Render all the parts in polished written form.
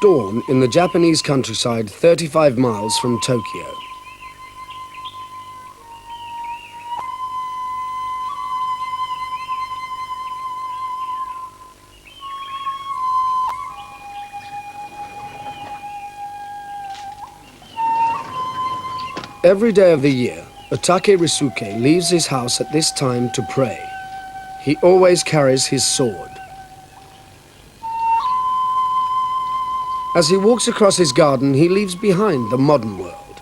dawn in the Japanese countryside 35 miles from Tokyo. Every day of the year, Otake Risuke leaves his house at this time to pray. He always carries his sword. As he walks across his garden, he leaves behind the modern world.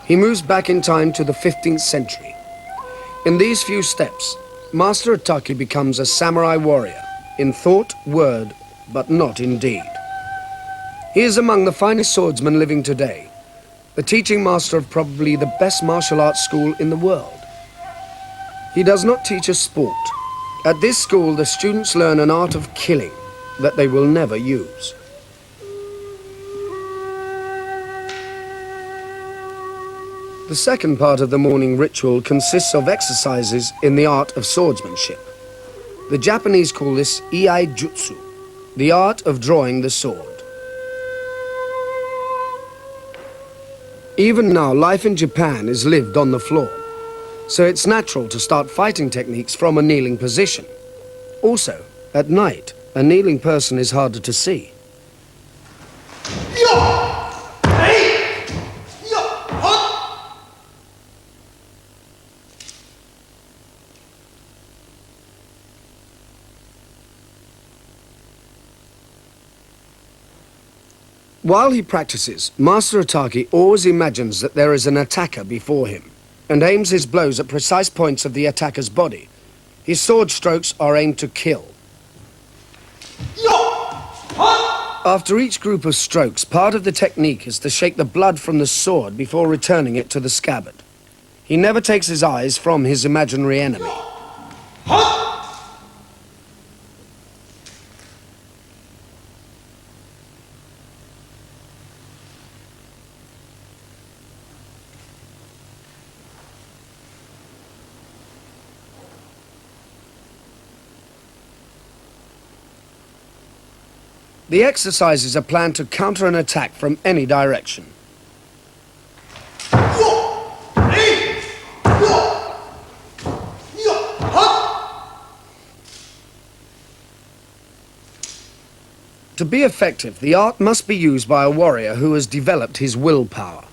He moves back in time to the 15th century. In these few steps, Master Otake becomes a samurai warrior, in thought, word, but not in deed. He is among the finest swordsmen living today, the teaching master of probably the best martial arts school in the world. He does not teach a sport. At this school, the students learn an art of killing that they will never use. The second part of the morning ritual consists of exercises in the art of swordsmanship. The Japanese call this iai jutsu, the art of drawing the sword. Even now, life in Japan is lived on the floor, so it's natural to start fighting techniques from a kneeling position. Also, at night, a kneeling person is harder to see. While he practices, Master Otake always imagines that there is an attacker before him and aims his blows at precise points of the attacker's body. His sword strokes are aimed to kill. After each group of strokes, part of the technique is to shake the blood from the sword before returning it to the scabbard. He never takes his eyes from his imaginary enemy. The exercises are planned to counter an attack from any direction. To be effective, the art must be used by a warrior who has developed his willpower.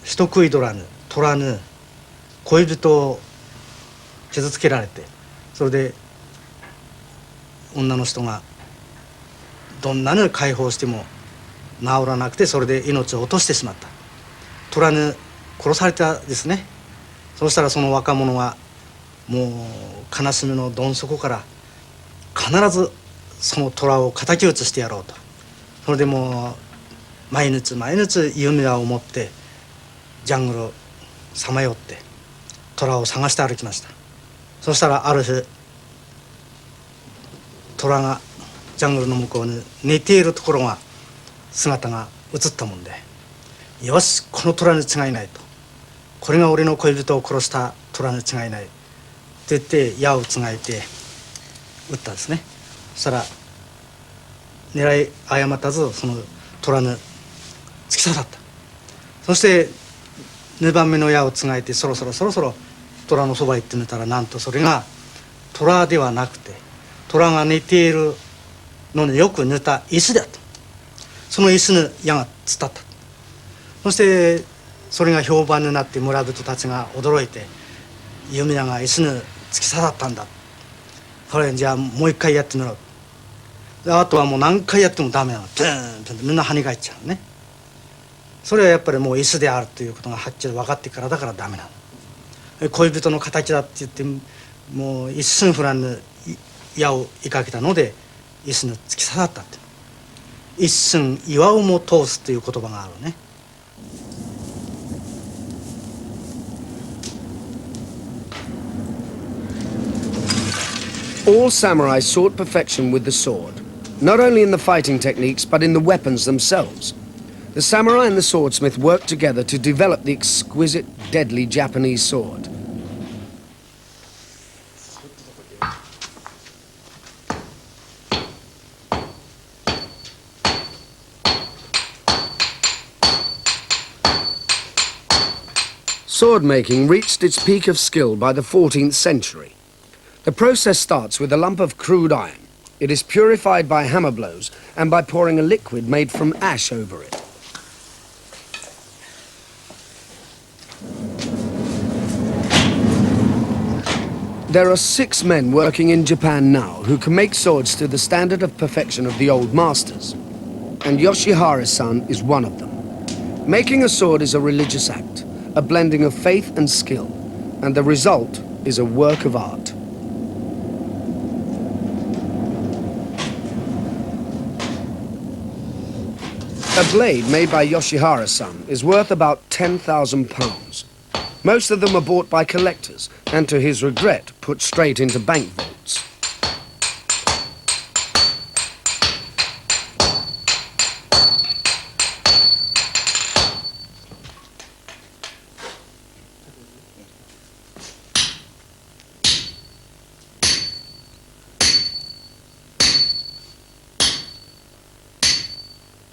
人食い取らぬ、取らぬ、恋人を傷つけられて、それで女の人がどんなに解放しても治らなくて、それで命を落としてしまった。取らぬ、殺されたですね。そうしたらその若者はもう悲しみのどん底から必ずその虎を敵討ちしてやろうと。それでもう毎日毎日夢を持ってジャングルをさまよって虎を探して歩きました。そしたらある日虎がジャングルの向こうに寝ているところが姿が映ったもんで、よし、この虎に違いないと、これが俺の恋人を殺した虎に違いないって言って矢をつがえて撃ったんですね。そしたら狙い誤ったずその虎に突き刺さった。そして2番目の矢をつがえてそろそろ虎のそばへ行ってみたら、なんとそれが虎ではなくて虎が寝ているのによく似た石だと。その石に矢が突っ立った。そしてそれが評判になって村人たちが驚いて、弓矢が石に突き刺さったんだ、これじゃあもう一回やってみろ。であとはもう何回やってもダメなの、プーンプーンとみんな跳ね返っちゃうね。それはやっぱりもう石であるということがはっきり分かってからだからダメなの。恋人の形だって言ってもう一寸不乱に矢を追いかけたので石に突き刺さったって。一寸岩をも通すという言葉があるね。All samurai sought perfection with the sword, not only in the fighting techniques but in the weapons themselves. The samurai and the swordsmith worked together to develop the exquisite, deadly Japanese sword. Sword making reached its peak of skill by the 14th century. The process starts with a lump of crude iron. It is purified by hammer blows and by pouring a liquid made from ash over it. There are 6 men working in Japan now who can make swords to the standard of perfection of the old masters. And Yoshihara-san is one of them. Making a sword is a religious act, a blending of faith and skill, and the result is a work of art. A blade made by Yoshihara-san is worth about £10,000. Most of them are bought by collectors and, to his regret, put straight into bank vaults.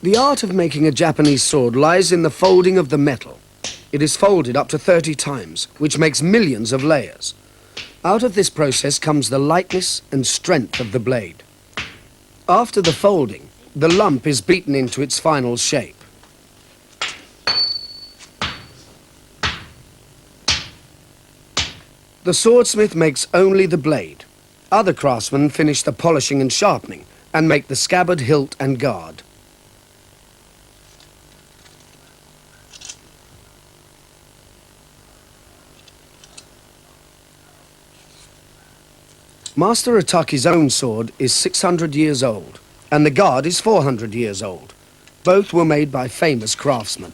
The art of making a Japanese sword lies in the folding of the metal. It is folded up to 30 times, which makes millions of layers. Out of this process comes the lightness and strength of the blade. After the folding, the lump is beaten into its final shape. The swordsmith makes only the blade. Other craftsmen finish the polishing and sharpening and make the scabbard, hilt and guard. Master Ataki's own sword is 600 years old, and the guard is 400 years old. Both were made by famous craftsmen.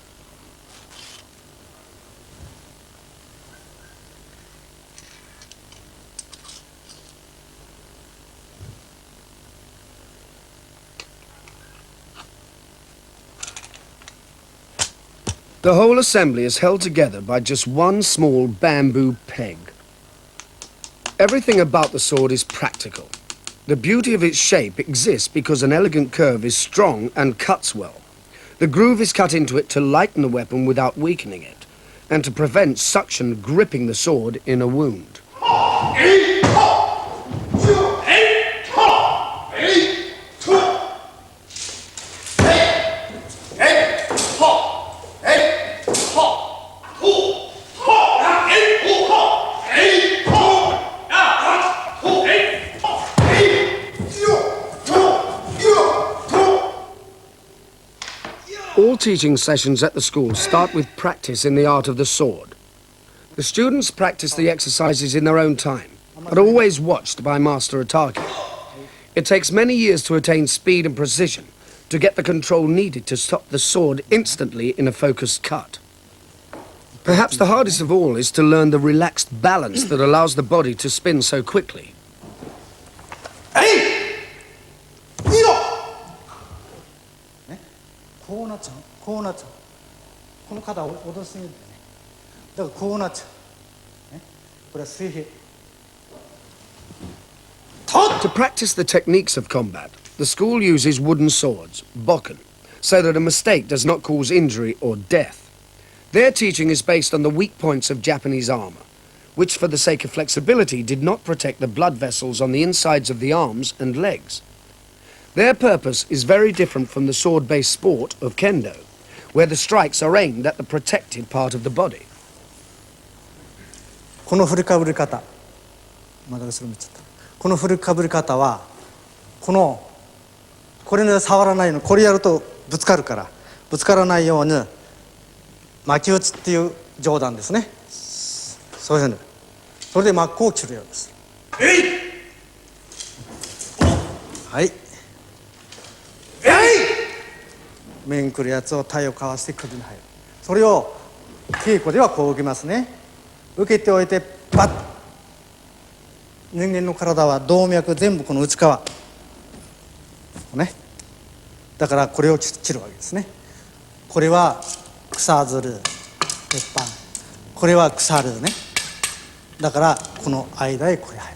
The whole assembly is held together by just one small bamboo peg. Everything about the sword is practical. The beauty of its shape exists because an elegant curve is strong and cuts well. The groove is cut into it to lighten the weapon without weakening it, and to prevent suction gripping the sword in a wound. All teaching sessions at the school start with practice in the art of the sword. The students practice the exercises in their own time, but always watched by Master Ataki. It takes many years to attain speed and precision, to get the control needed to stop the sword instantly in a focused cut. Perhaps the hardest of all is to learn the relaxed balance that allows the body to spin so quickly. To practice the techniques of combat, the school uses wooden swords, bokken, so that a mistake does not cause injury or death. Their teaching is based on the weak points of Japanese armor, which for the sake of flexibility did not protect the blood vessels on the insides of the arms and legs. Their purpose is very different from the sword-based sport of kendo, where the strikes are aimed at the protected part of the body. この振りかぶり方、まだ後ろ見ちゃった。この振りかぶり方はこれね触らないの、これやるとぶつかるから、ぶつからないように巻き打ちっていう上段ですね。そういうふうに、それで真っ向を切るようです。はい。面くるやつを体をかわして首に入る。それを稽古ではこう受けますね。受けておいてバッ。人間の体は動脈全部この内側ね。だからこれを切るわけですね。これは草ずる鉄板、これは腐るね。だからこの間へこれ入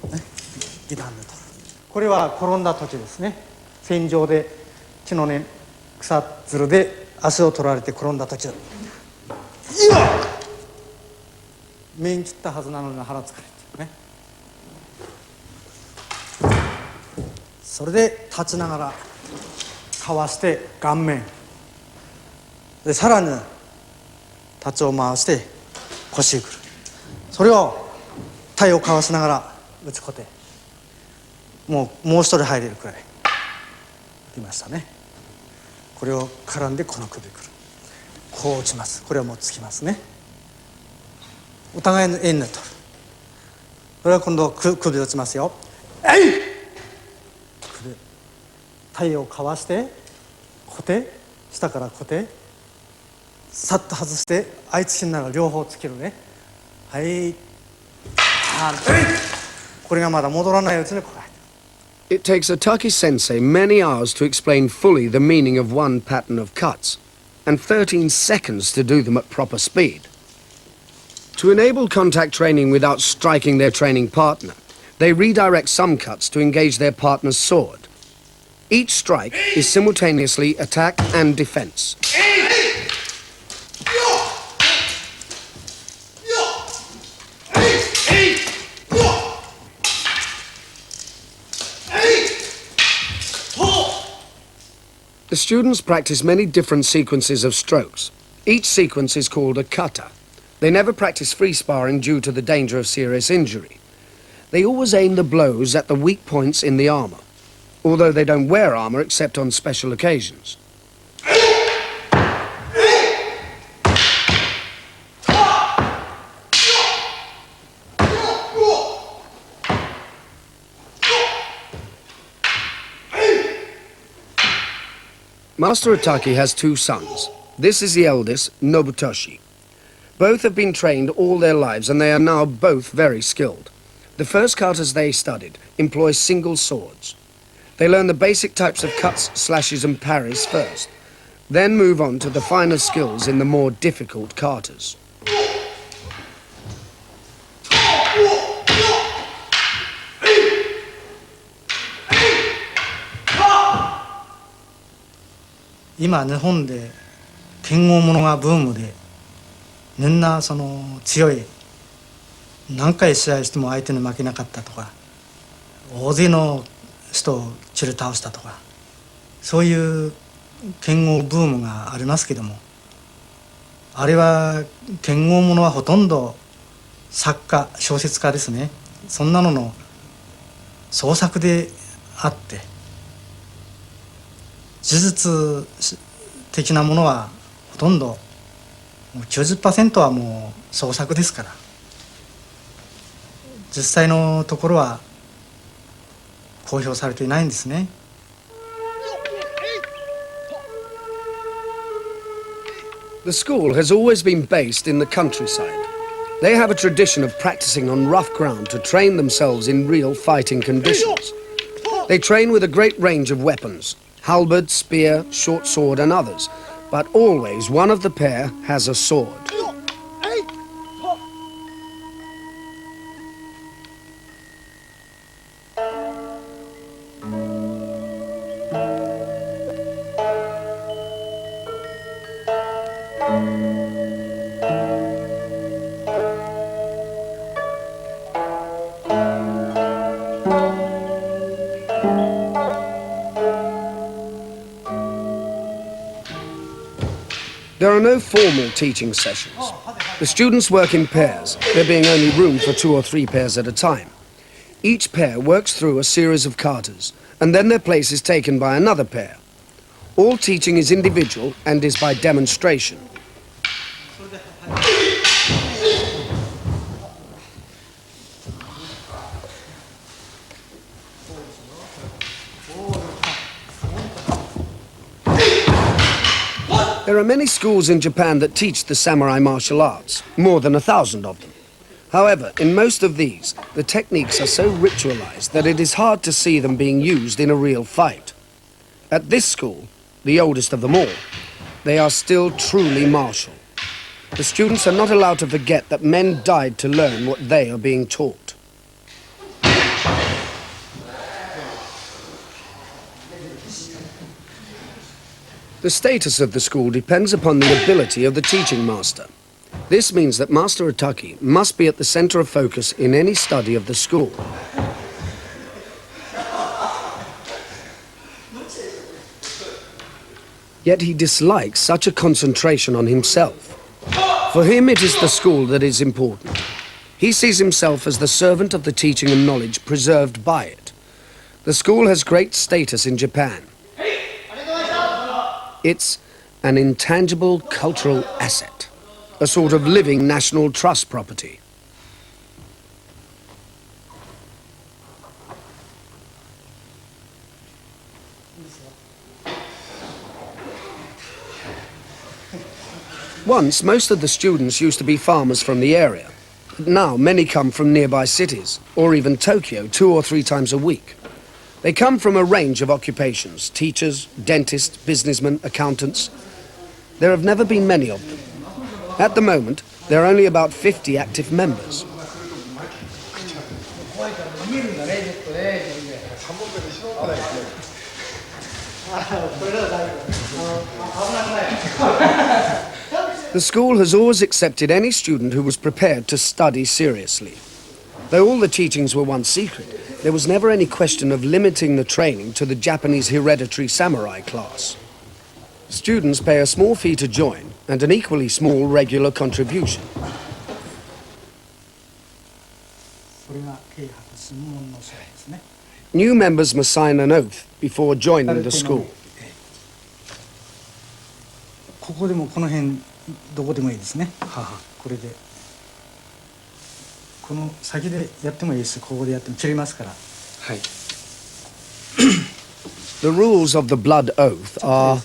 る、ね、二段で取る。これは転んだ時ですね。戦場で血のね草ずるで足を取られて転んだ時、面切ったはずなのに腹つかれてね。それで立ちながらかわして顔面で、さらに立ちを回して腰にくる。それを体をかわしながら打ちこて、もう一人入れるくらい出ましたね。これを絡んでこの首くる、こう打ちます。これはもうつきますね。お互いの円に取る。これは今度首を打ちますよ。えい！首、体をかわして固定、下から固定、さっと外して相手になら両方つけるね。はい、これがまだ戻らないうちにこらえて。 It takes Ataki sensei many hours to explain fully the meaning of one pattern of cuts, and 13 seconds to do them at proper speed. To enable contact training without striking their training partner, they redirect some cuts to engage their partner's sword. Each strike is simultaneously attack and defense. The students practice many different sequences of strokes. Each sequence is called a kata. They never practice free sparring due to the danger of serious injury. They always aim the blows at the weak points in the armor, although they don't wear armor except on special occasions. Master Ataki has two sons. This is the eldest, Nobutoshi. Both have been trained all their lives and they are now both very skilled. The first katas they studied employ single swords. They learn the basic types of cuts, slashes and parries first, then move on to the finer skills in the more difficult katas. Now, 日本で剣豪ものがブームで、みんなその強い、何回試合しても相手に負けなかったとか、大勢の人を切り倒したとか、そういう剣豪ブームがありますけども、あれは剣豪ものはほとんど作家、小説家ですね、そんなのの創作であって、事実的なものはほとんど 90% はもう創作ですから、実際のところは公表されていないんですね。The school has always been based in the countryside. They have a tradition of practicing on rough ground to train themselves in real fighting conditions. They train with a great range of weapons, halberd, spear, short sword and others, but always one of the pair has a sword. There are no formal teaching sessions. The students work in pairs, there being only room for 2 or 3 pairs at a time. Each pair works through a series of katas, and then their place is taken by another pair. All teaching is individual and is by demonstration. There are many schools in Japan that teach the samurai martial arts, more than 1,000 of them. However, in most of these, the techniques are so ritualized that it is hard to see them being used in a real fight. At this school, the oldest of them all, they are still truly martial. The students are not allowed to forget that men died to learn what they are being taught. The status of the school depends upon the ability of the teaching master. This means that Master Otaki must be at the center of focus in any study of the school. Yet he dislikes such a concentration on himself. For him, it is the school that is important. He sees himself as the servant of the teaching and knowledge preserved by it. The school has great status in Japan. It's an intangible cultural asset, a sort of living national trust property. Once, most of the students used to be farmers from the area. But now, many come from nearby cities, or even Tokyo, 2 or 3 times a week. They come from a range of occupations: teachers, dentists, businessmen, accountants. There have never been many of them. At the moment, there are only about 50 active members. The school has always accepted any student who was prepared to study seriously. Though all the teachings were once secret, there was never any question of limiting the training to the Japanese hereditary samurai class. Students pay a small fee to join and an equally small regular contribution. New members must sign an oath before joining the school. ここでもこの辺どこでもいいですね。これでこの先でやってもいいです。ここでやっても切れますから。はい。The rules of the blood oath are: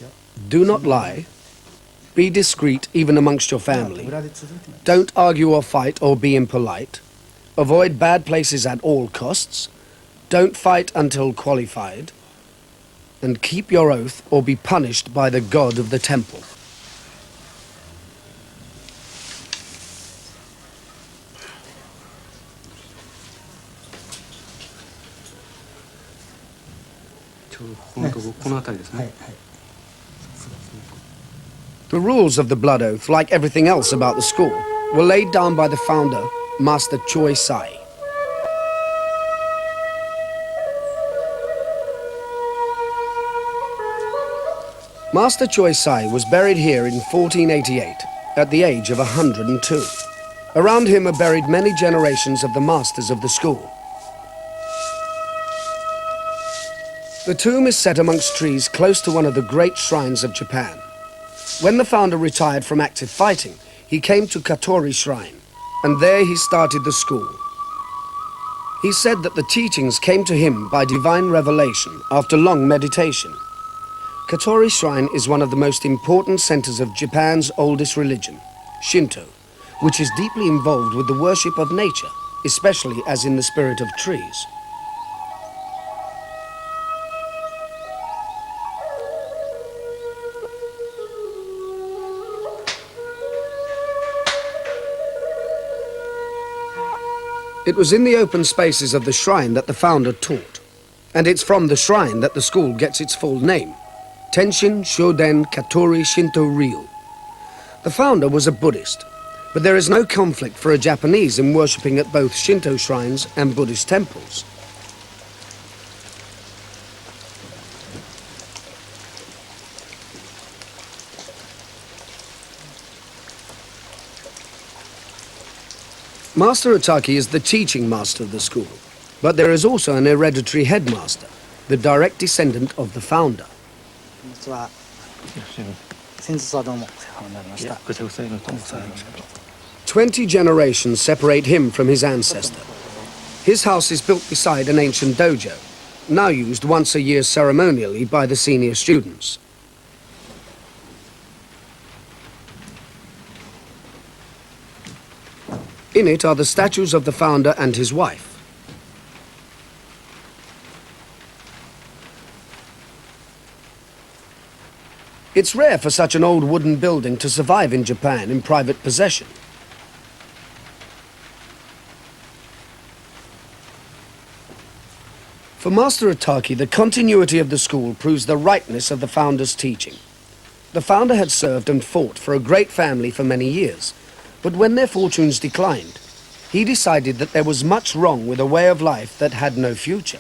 do not lie, be discreet even amongst your family, don't argue or fight or be impolite, avoid bad places at all costs, don't fight until qualified, and keep your oath or be punished by the god of the temple. The rules of the blood oath, like everything else about the school, were laid down by the founder, Master Choi Sai. Master Choi Sai was buried here in 1488, at the age of 102. Around him are buried many generations of the masters of the school. The tomb is set amongst trees close to one of the great shrines of Japan. When the founder retired from active fighting, he came to Katori Shrine, and there he started the school. He said that the teachings came to him by divine revelation after long meditation. Katori Shrine is one of the most important centers of Japan's oldest religion, Shinto, which is deeply involved with the worship of nature, especially as in the spirit of trees. It was in the open spaces of the shrine that the founder taught, and it's from the shrine that the school gets its full name, Tenshin Shoden Katori Shinto Ryu. The founder was a Buddhist, but there is no conflict for a Japanese in worshipping at both Shinto shrines and Buddhist temples. Master Otaki is the teaching master of the school, but there is also an hereditary headmaster, the direct descendant of the founder. 20 generations separate him from his ancestor. His house is built beside an ancient dojo, now used once a year ceremonially by the senior students. In it are the statues of the founder and his wife. It's rare for such an old wooden building to survive in Japan in private possession. For Master Otaki, the continuity of the school proves the rightness of the founder's teaching. The founder had served and fought for a great family for many years, But when their fortunes declined, he decided that there was much wrong with a way of life that had no future.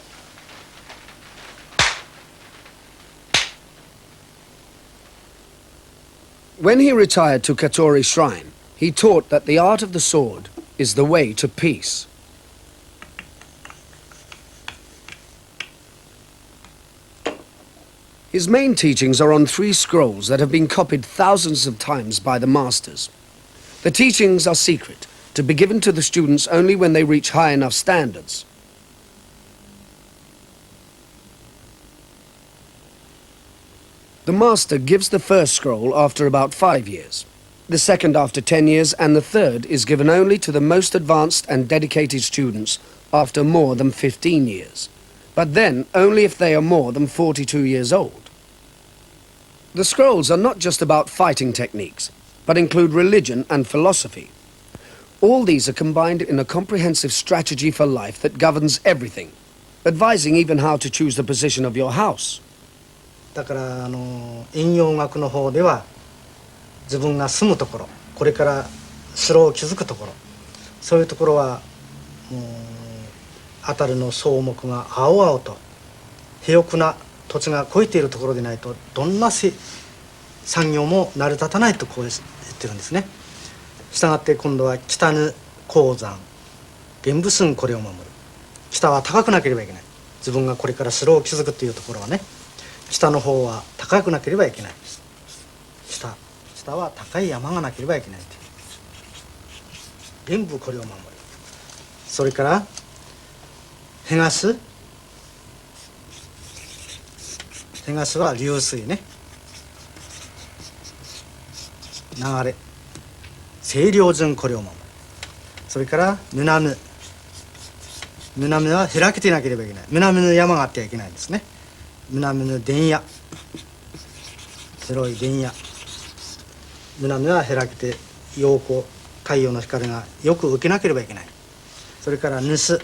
When he retired to Katori Shrine, he taught that the art of the sword is the way to peace. His main teachings are on 3 scrolls that have been copied thousands of times by the masters. The teachings are secret, to be given to the students only when they reach high enough standards. The master gives the first scroll after about 5 years, the second after 10 years, and the third is given only to the most advanced and dedicated students after more than 15 years. But then only if they are more than 42 years old. The scrolls are not just about fighting techniques, but include religion and philosophy. All these are combined in a comprehensive strategy for life that governs everything, advising even how to choose the position of your house. だから陰陽学の方では自分が住むところ、これから城を築くところ、そういうところはもう辺りの草木が青々と肥沃な土地が肥えているところでないとどんな産業も成り立たないとこう言ってるんですね。したがって今度は北ぬ鉱山、玄武寸これを守る。北は高くなければいけない。自分がこれから城を築くというところはね、北の方は高くなければいけない。北は高い山がなければいけないという。玄武これを守る。それからヘガスは流水ね、流れ、清涼順これを守る。それから南は開けていなければいけない。南の山があってはいけないんですね。南の田野、白い田野、南は開けて陽光、太陽の光がよく受けなければいけない。それからヌス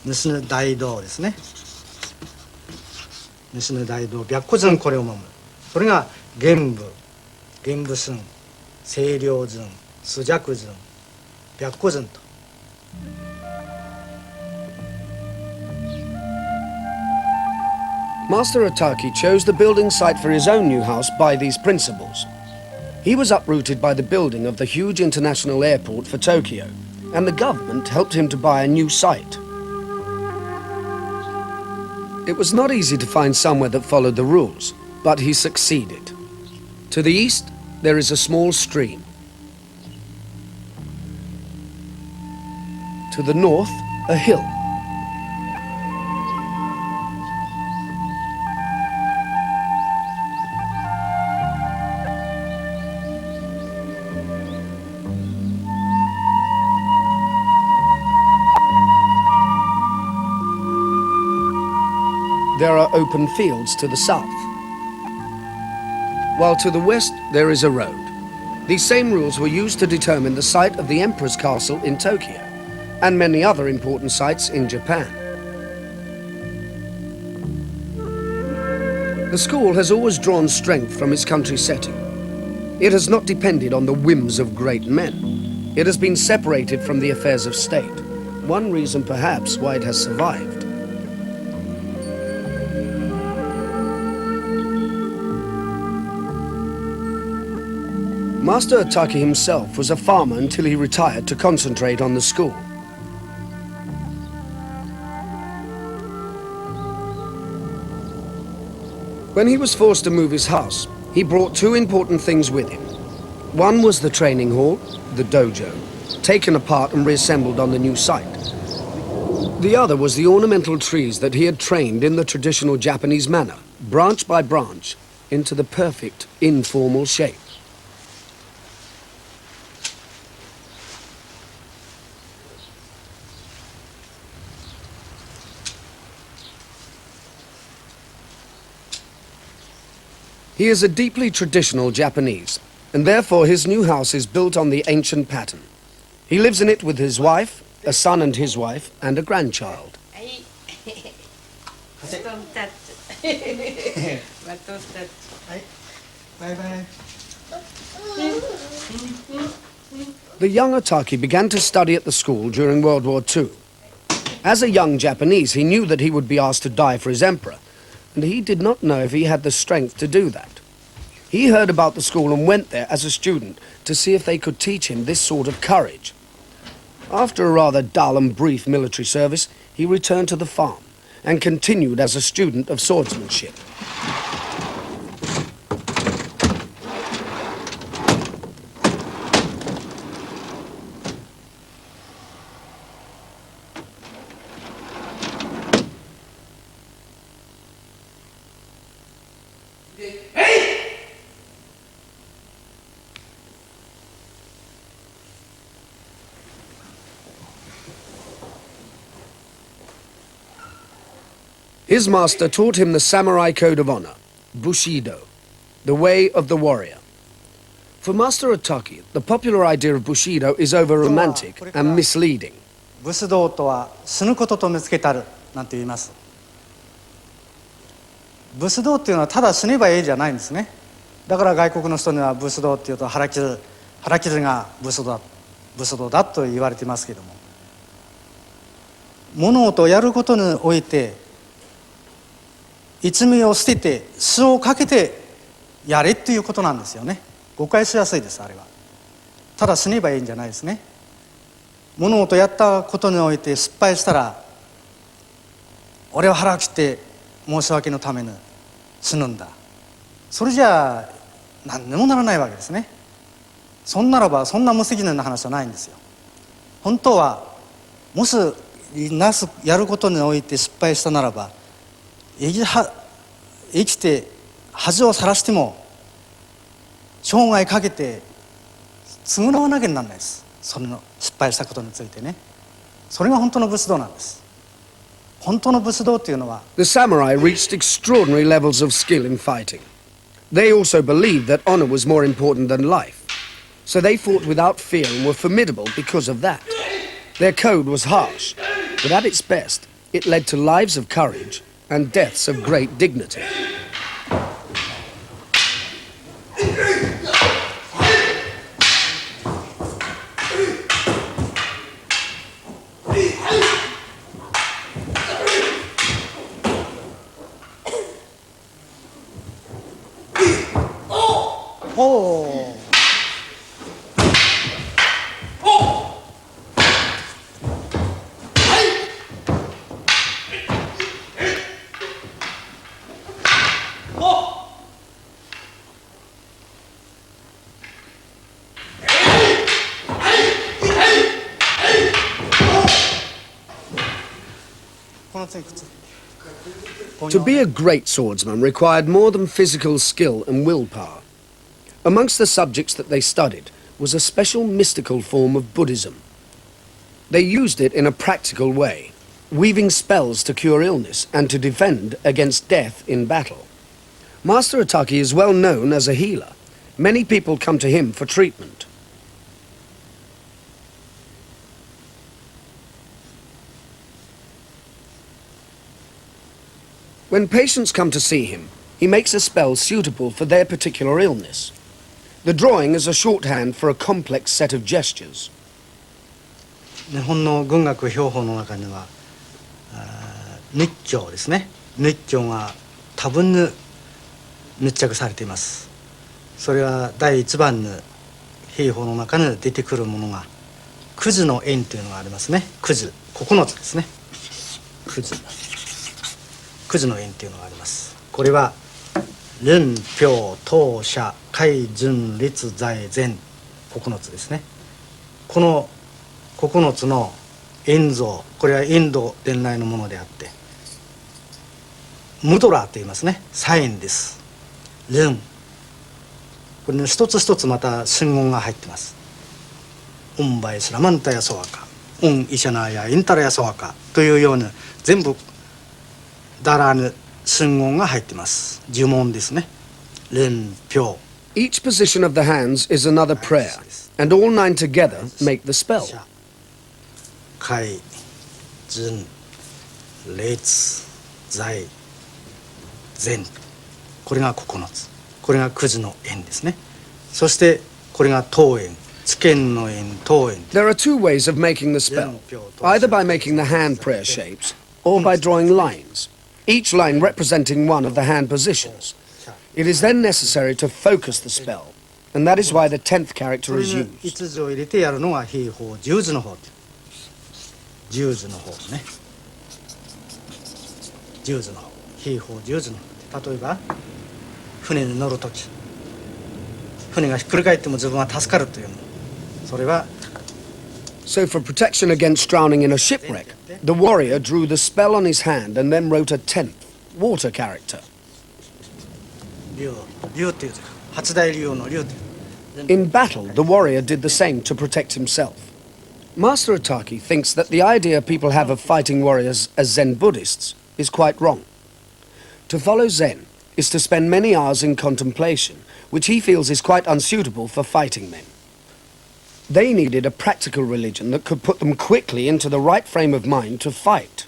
の大道ですね。ヌスの大道、白虎順これを守る。それが玄武寸、清涼順、朱雀順、白虎順と。Master Otaki chose the building site for his own new house by these principles. He was uprooted by the building of the huge international airport for Tokyo, and the government helped him to buy a new site. It was not easy to find somewhere that followed the rules, but he succeeded. To the east, there is a small stream. To the north, a hill. There are open fields to the south, while to the west there is a road. These same rules were used to determine the site of the Emperor's Castle in Tokyo and many other important sites in Japan. The school has always drawn strength from its country setting. It has not depended on the whims of great men. It has been separated from the affairs of state, one reason perhaps why it has survived. Master Otaki himself was a farmer until he retired to concentrate on the school. When he was forced to move his house, he brought 2 important things with him. One was the training hall, the dojo, taken apart and reassembled on the new site. The other was the ornamental trees that he had trained in the traditional Japanese manner, branch by branch, into the perfect informal shape. He is a deeply traditional Japanese, and therefore his new house is built on the ancient pattern. He lives in it with his wife, a son and his wife, and a grandchild. The young Otaki began to study at the school during World War II. As a young Japanese, he knew that he would be asked to die for his emperor, and he did not know if he had the strength to do that. He heard about the school and went there as a student to see if they could teach him this sort of courage. After a rather dull and brief military service, he returned to the farm and continued as a student of swordsmanship. His master taught him the samurai code of honor, Bushido, the way of the warrior. For Master Otaki, the popular idea of Bushido is over-romantic and misleading. 武士道とは死ぬことと見つけたるなんて言います。武士道っていうのはただ死ねばいいじゃないんですね。だから外国の人には武士道っていうと腹切るが武士道だと言われていますけれども、物事をやることにおいて一味を捨てて死をかけてやれっていうことなんですよね。誤解しやすいです。あれはただ死ねばいいんじゃないですね。物事をやったことにおいて失敗したら、俺は腹を切って申し訳のために死ぬんだ、それじゃあ何にもならないわけですね。そんならばそんな無責任な話はないんですよ。本当はもしやることにおいて失敗したならば、生きて恥をさらしても生涯かけて償わなきゃならないです。その失敗したことについてね。それが本当の武士道なんです。本当の武士道っていうのは The samurai reached extraordinary levels of skill in fighting. They also believed that honor was more important than life. So they fought without fear and were formidable because of that. Their code was harsh, but at its best, it led to lives of courage and deaths of great dignity. Oh. To be a great swordsman required more than physical skill and willpower. Amongst the subjects that they studied was a special mystical form of Buddhism. They used it in a practical way, weaving spells to cure illness and to defend against death in battle. Master Otaki is well known as a healer. Many people come to him for treatment. When patients come to see him, he makes a spell suitable for their particular illness. The drawing is a shorthand for a complex set of gestures. 日本の軍学標法の中には日教ですね。日教が多分に密着されています。それは第一番の兵法の中に出てくるものが九字の円というのがありますね。九字9つですね。九字の円というのがあります。これは輪表当社海順立在前9つですね。この9つの円像、これはインド伝来のものであってムドラーと言いますね。サインです。輪これに一つ一つまた真言が入ってます。ウンバイスラマンタヤソワカウンイシャナヤインタラヤソワカというように全部ダラに真言が入ってます。呪文ですね。連表 Each position of the hands is another prayer, and all 9 together make the spell. 海順列在前これが9つ、これが9時の円ですね。そしてこれが当円 There are two ways of making the spell, either by making the hand prayer shapes or by drawing lines, each line representing one of the hand positions. It is then necessary to focus the spell, and that is why the 10th character is used. 5つを入れてやるのが兵法十図の方十図の方ね十図の方兵法十図の方例えば船に乗るとき船がひっくり返っても自分は助かるというのそれは So for protection against drowning in a shipwreck, the warrior drew the spell on his hand and then wrote a 10th, water character. 竜っていう八大竜の竜って In battle, the warrior did the same to protect himself. Master Otaki thinks that the idea people have of fighting warriors as Zen Buddhists is quite wrong. To follow Zen is to spend many hours in contemplation, which he feels is quite unsuitable for fighting men. They needed a practical religion that could put them quickly into the right frame of mind to fight.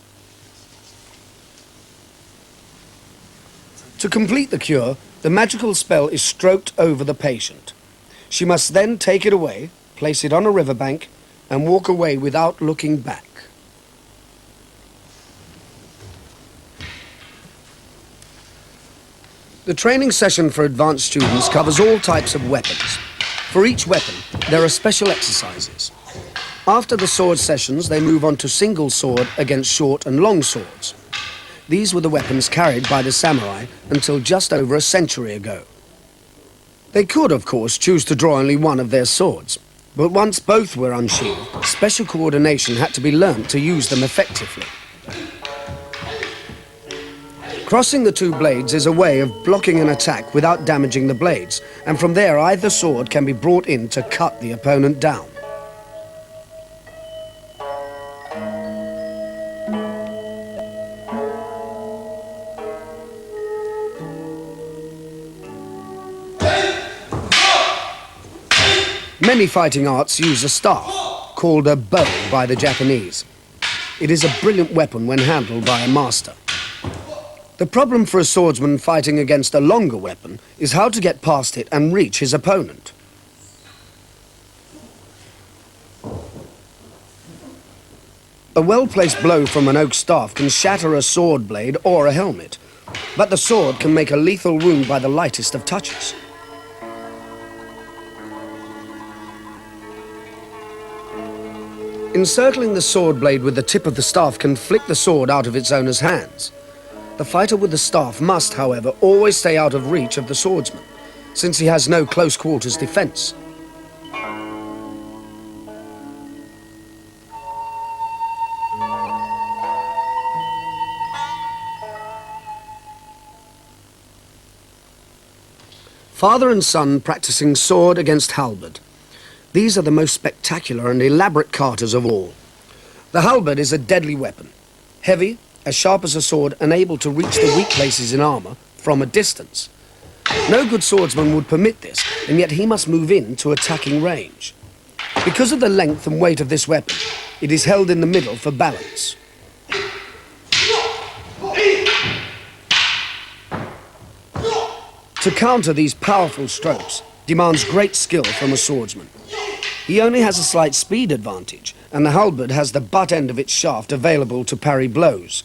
To complete the cure, the magical spell is stroked over the patient. She must then take it away, place it on a riverbank, and walk away without looking back. The training session for advanced students covers all types of weapons. For each weapon, there are special exercises. After the sword sessions, they move on to single sword against short and long swords. These were the weapons carried by the samurai until just over a century ago. They could, of course, choose to draw only one of their swords, but once both were unsheathed, special coordination had to be learnt to use them effectively. Crossing the two blades is a way of blocking an attack without damaging the blades, and from there either sword can be brought in to cut the opponent down. Many fighting arts use a staff, called a bow by the Japanese. It is a brilliant weapon when handled by a master. The problem for a swordsman fighting against a longer weapon is how to get past it and reach his opponent. A well-placed blow from an oak staff can shatter a sword blade or a helmet, but the sword can make a lethal wound by the lightest of touches. Encircling the sword blade with the tip of the staff can flick the sword out of its owner's hands. The fighter with the staff must, however, always stay out of reach of the swordsman, since he has no close quarters defense. Father and son practicing sword against halberd. These are the most spectacular and elaborate katas of all. The halberd is a deadly weapon, heavy, as sharp as a sword, and able to reach the weak places in armor from a distance. No good swordsman would permit this, and yet he must move in to attacking range. Because of the length and weight of this weapon, it is held in the middle for balance. To counter these powerful strokes demands great skill from a swordsman. He only has a slight speed advantage, and the halberd has the butt end of its shaft available to parry blows.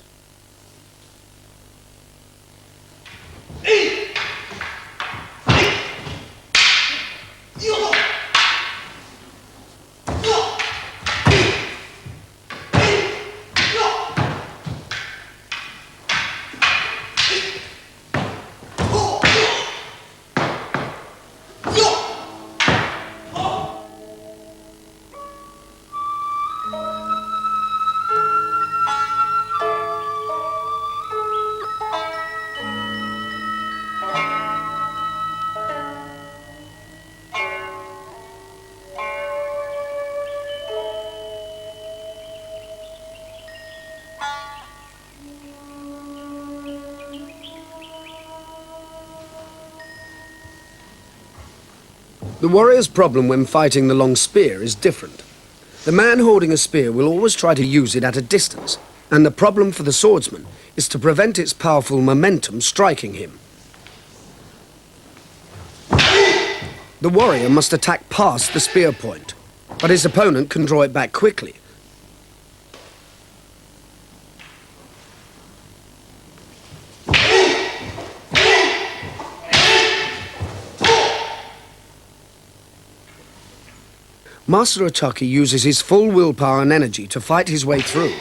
The warrior's problem when fighting the long spear is different. The man holding a spear will always try to use it at a distance, and the problem for the swordsman is to prevent its powerful momentum striking him. The warrior must attack past the spear point, but his opponent can draw it back quickly. Master Otaki uses his full willpower and energy to fight his way through,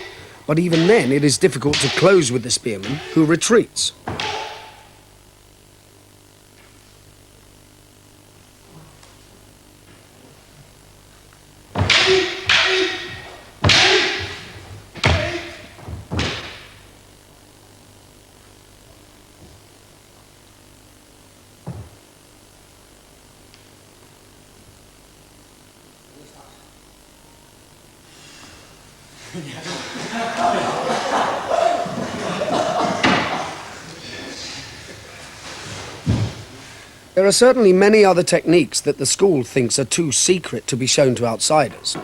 but even then it is difficult to close with the spearman, who retreats. There are certainly many other techniques that the school thinks are too secret to be shown to outsiders.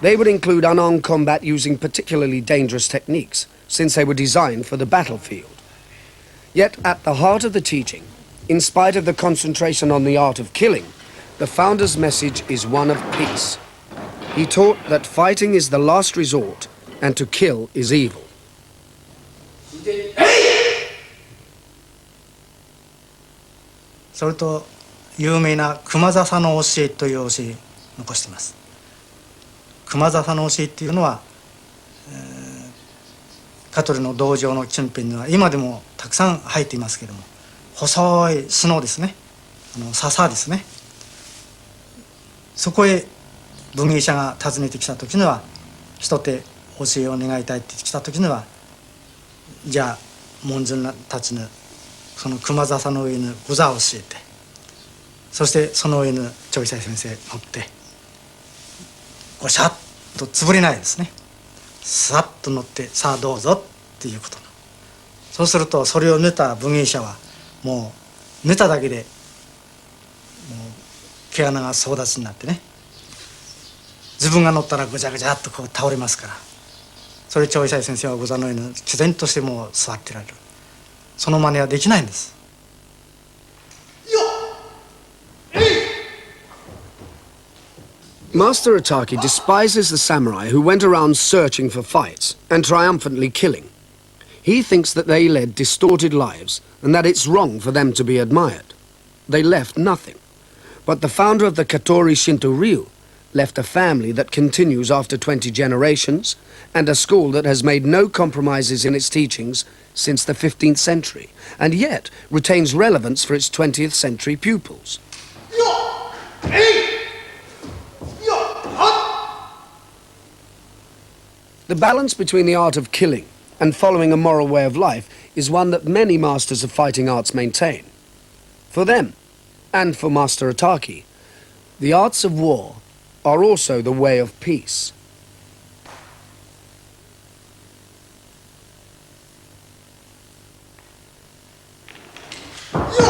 They would include unarmed combat using particularly dangerous techniques, since they were designed for the battlefield. Yet at the heart of the teaching, in spite of the concentration on the art of killing, the founder's message is one of peace. He taught that fighting is the last resort and to kill is evil. それと有名な熊笹の教えという教えを残しています。熊笹の教えっていうのは、香取の道場の近辺には今でもたくさん生えていますけれども、細いスノーですね、笹ですね。そこへ文芸者が訪ねてきた時には、一手教えを願いたいって来た時には、じゃあ門人たちにその熊笹の上に御座を教えて、そしてその上に長久先生乗ってゴシャッと潰れないですね、さっと乗ってさあどうぞっていうこと。そうするとそれを見た文芸者はもう見ただけでもう毛穴が総立ちになってね、自分が乗ったらぐちゃぐちゃっとこう倒れますから、それ長久先生は御座の上に毅然としてもう座ってられる。その真似はできないんです。Master Otaki despises the samurai who went around searching for fights and triumphantly killing. He thinks that they led distorted lives and that it's wrong for them to be admired. They left nothing. But the founder of the Katori Shinto Ryu left a family that continues after 20 generations and a school that has made no compromises in its teachings since the 15th century, and yet retains relevance for its 20th century pupils. The balance between the art of killing and following a moral way of life is one that many masters of fighting arts maintain. For them, and for Master Otaki, the arts of war are also the way of peace. Yeah!